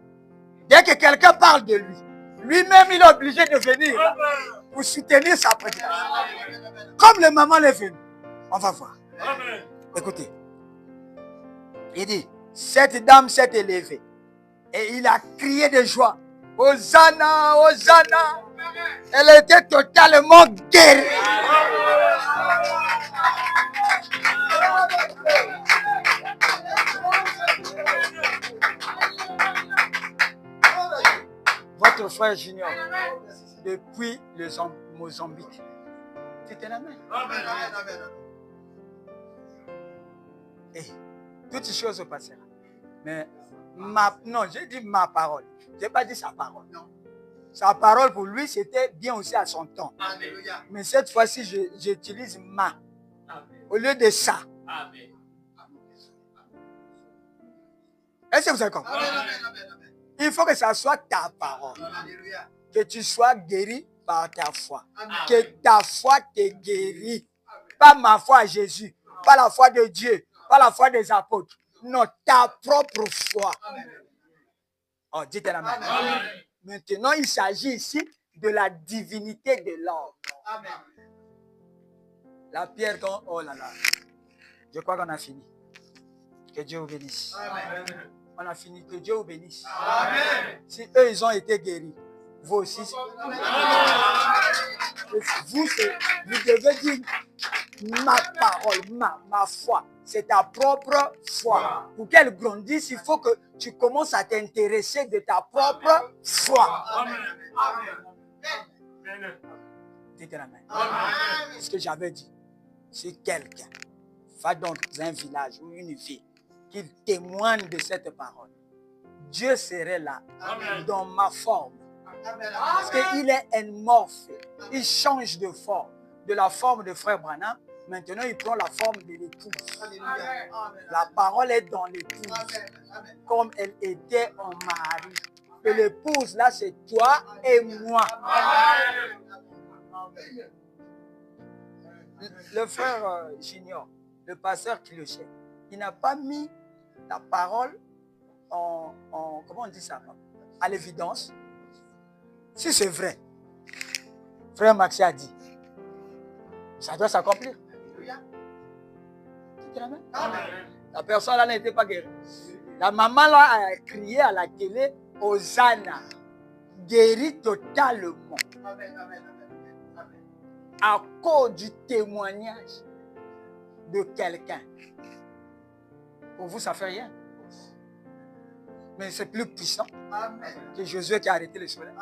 Dès que quelqu'un parle de lui, lui-même il est obligé de venir pour soutenir sa prédication. Comme le maman est venu. On va voir. Écoutez. Il dit, cette dame s'est élevée et il a crié de joie. Hosanna, Hosanna. Elle était totalement guérie. notre frère Junior depuis le Mozambique. C'était la main. Et toutes ces choses passeront. Mais non, j'ai dit ma parole. Je n'ai pas dit sa parole. Non. Sa parole pour lui, c'était bien aussi à son temps. Alléluia. Mais cette fois-ci, j'utilise ma. Amen. Au lieu de ça. Amen. Est-ce que vous avez compris? Il faut que ça soit ta parole. Alléluia. Que tu sois guéri par ta foi. Amen. Que ta foi te guérit. Pas ma foi à Jésus. Pas la foi de Dieu. Pas la foi des apôtres. Non, ta propre foi. Amen. Oh, dites la main. Amen. Maintenant, il s'agit ici de la divinité de l'homme. Amen. La pierre, oh là là. Je crois qu'on a fini. Que Dieu vous bénisse. Amen. On a fini. Que Dieu vous bénisse. Amen. Si eux, ils ont été guéris, vous aussi. Amen. Vous devez dire ma parole, ma foi. C'est ta propre foi. Pour qu'elle grandisse, il faut que tu commences à t'intéresser de ta propre foi. Amen. Amen. Dites la main. C'est ce que j'avais dit. Si quelqu'un va dans un village ou une ville, qu'il témoigne de cette parole, Dieu serait là. Amen. Dans ma forme. Amen. Parce qu'il est amorphe. Il change de forme. De la forme de frère Branham. Maintenant, il prend la forme de l'épouse. La parole est dans l'épouse. Comme elle était en mari. Et l'épouse, là, c'est toi et moi. Le frère Junior, le pasteur qui le chef, il n'a pas mis la parole en comment on dit ça, à l'évidence. Si c'est vrai, frère Maxi a dit, ça doit s'accomplir. La personne là n'était pas guérie. La maman là a crié à la télé, Hosanna, guérie totalement. À cause du témoignage de quelqu'un. Pour vous, ça ne fait rien. Mais c'est plus puissant que Josué qui a arrêté le soleil.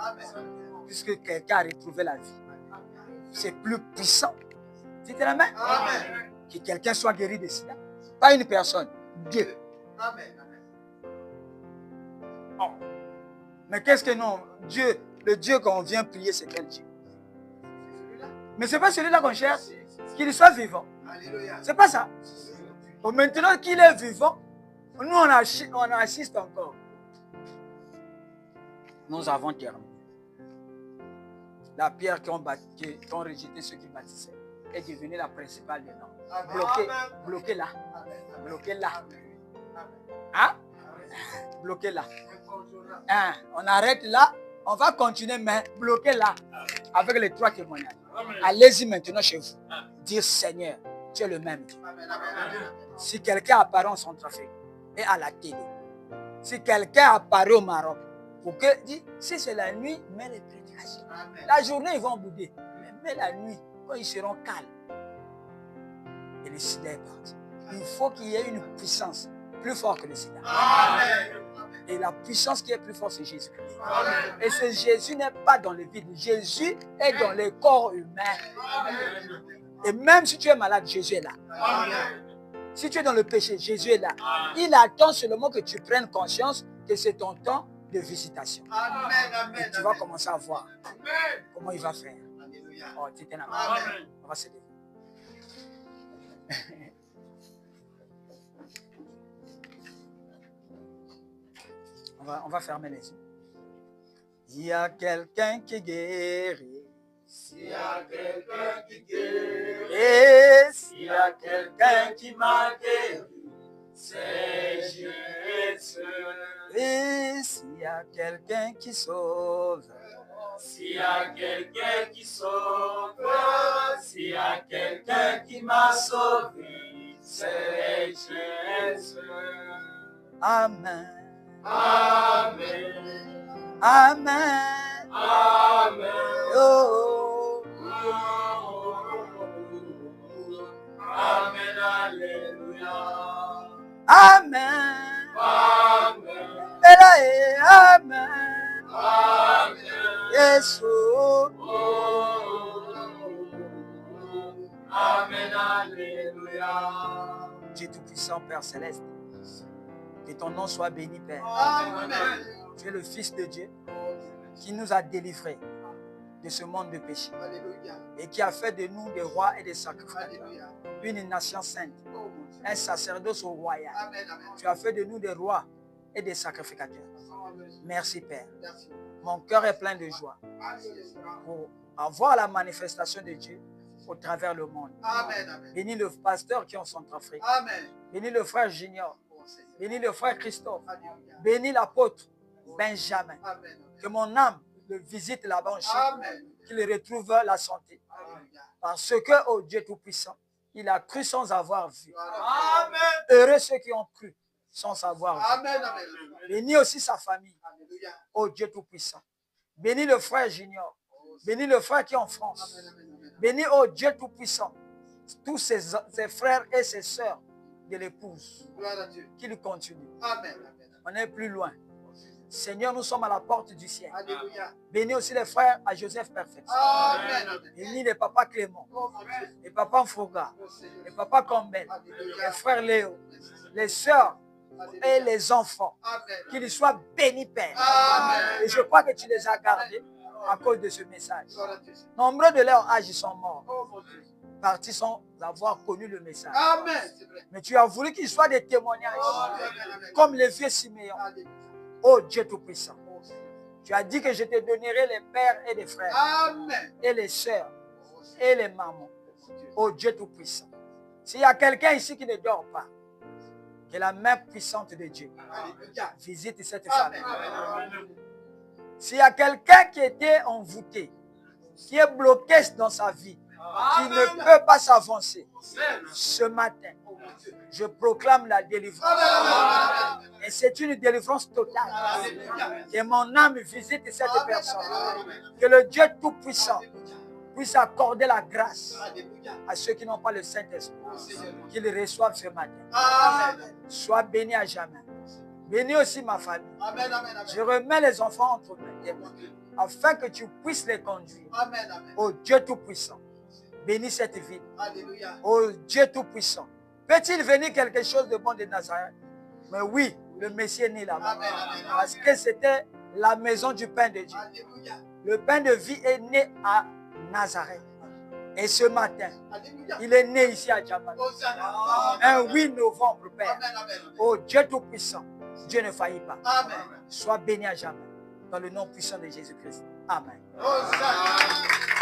Puisque quelqu'un a retrouvé la vie. C'est plus puissant. Dites la main. Amen. Que quelqu'un soit guéri de sida. Pas une personne. Dieu. Amen. Oh. Mais qu'est-ce que non? Dieu, le Dieu qu'on vient prier, c'est quel Dieu? Mais ce n'est pas celui-là qu'on cherche. Qu'il soit vivant. C'est pas ça. Bon, maintenant qu'il est vivant, nous on assiste encore. Nous avons terminé. La pierre qu'ont rejeté ceux qui bâtissaient est devenue la principale des noms. Bloquez là. Bloquez là. Hein? Bloquez là. Hein? On arrête là. On va continuer, mais bloquez là. Avec les 3 témoignages. Allez-y maintenant chez vous. Dire Seigneur, tu es le même Dieu. Si quelqu'un apparaît en Centrafrique et à la télé, si quelqu'un apparaît au Maroc, pour que dit, si c'est la nuit, mets les prédications. La journée, ils vont bouder. Mais la nuit, quand ils seront calmes, et le sida est parti. Il faut qu'il y ait une puissance plus forte que le sida. Amen. Et la puissance qui est plus forte, c'est Jésus-Christ. Et ce Jésus n'est pas dans le vide. Jésus est dans le corps humain. Amen. Et même si tu es malade, Jésus est là. Amen. Si tu es dans le péché, Jésus est là. Amen. Il attend seulement que tu prennes conscience que c'est ton temps de visitation. Amen. Et tu vas commencer à voir comment il va faire. Oh, tu t'es là. On va se lever. On va fermer les yeux. Il y a quelqu'un qui guérit. S'il y a quelqu'un qui guérit. Et s'il y a quelqu'un qui m'a guéri, c'est Jésus. Et s'il y a quelqu'un qui sauve. S'il y a quelqu'un qui sauve. S'il y a quelqu'un qui m'a sauvé, c'est Jésus. Amen. Amen. Amen. Amen. Oh. Amen. Alléluia. Amen. Amen. Amen. Yesu. Amen, alléluia. Dieu Tout-Puissant, Père Céleste, que ton nom soit béni, Père. Amen. Tu es le Fils de Dieu qui nous a délivrés de ce monde de péché Alléluia. et qui a fait de nous des rois et des sacrificateurs, Alléluia. une nation sainte, Oh, mon Dieu. un sacerdoce royal. Amen, amen. Tu as fait de nous des rois et des sacrificateurs. Amen. Merci, Père. Merci. Mon cœur est plein de joie pour avoir la manifestation de Dieu au travers le monde. Amen, amen. Bénis le pasteur qui est en Centrafrique. Amen. Bénis le frère Junior. Oh, Seigneur. Bénis le frère Christophe. Alléluia. Bénis l'apôtre Benjamin. Amen. Que mon âme le visite là-bas en Chine, Amen. qu'il retrouve la santé. Alléluia. Parce que, oh Dieu Tout-Puissant, il a cru sans avoir vu. Amen. Heureux ceux qui ont cru sans savoir vu. Amen, amen. Bénis aussi sa famille, Alléluia. oh Dieu Tout-Puissant. Bénis le frère Junior. Bénis le frère qui est en France. Amen, amen, amen. Bénis, oh Dieu Tout-Puissant, tous ses frères et ses sœurs de l'épouse. Gloire à Dieu. Qu'il continue. Amen, amen. On est plus loin. Seigneur, nous sommes à la porte du ciel. Alléluia. Bénis aussi les frères à Joseph Perfection. Amen, amen. Bénis les papas Clément, Oh, mon Dieu. les papas Fouga, Oh, Seigneur. les papas Campbell, Alléluia. les frères Léo, les sœurs Alléluia. et les enfants. Amen. Qu'ils soient bénis, Père. Amen. Et je crois que tu les as gardés à cause de ce message. Gloire à Dieu. Nombreux de leur âge sont morts, Oh, mon Dieu. partis sans avoir connu le message. Amen. C'est vrai. Mais tu as voulu qu'ils soient des témoignages, Oh, Dieu. Amen, amen. comme les vieux Siméon. Alléluia. Oh Dieu Tout-Puissant, Oh, Seigneur. tu as dit que je te donnerai les pères et les frères, Amen. et les sœurs, Oh, Seigneur. et les mamans. Mon Dieu. Oh Dieu Tout-Puissant, s'il y a quelqu'un ici qui ne dort pas, que la main puissante de Dieu Alléluia. visite cette Amen. famille. Amen. S'il y a quelqu'un qui était envoûté, qui est bloqué dans sa vie, qui ne peut pas s'avancer, ce matin, Oh, mon Dieu. je proclame la délivrance. Amen. Et c'est une délivrance totale. Alléluia. Que mon âme visite cette Amen. personne. Amen. Que le Dieu Tout-Puissant Alléluia. puisse accorder la grâce Alléluia. à ceux qui n'ont pas le Saint-Esprit, Oh, Seigneur. qu'ils reçoivent ce matin. Amen. Sois béni à jamais. Bénis aussi ma famille. Amen. Amen. Amen. Je remets les enfants entre mes mains, afin que tu puisses les conduire. Amen. Amen. Ô Dieu Tout-Puissant, bénis cette ville. Alléluia. Ô Dieu Tout-Puissant, peut-il venir quelque chose de bon de Nazareth? Mais oui, le Messie est né là-bas. Amen. Amen. Parce que c'était la maison du pain de Dieu. Alléluia. Le pain de vie est né à Nazareth. Et ce matin, Alléluia. il est né ici à Djamena. Hosanna. Un 8 novembre, Père. Amen. Amen. Ô Dieu Tout-Puissant, Dieu ne faillit pas. Amen. Sois béni à jamais. Dans le nom puissant de Jésus-Christ. Amen. Hosanna.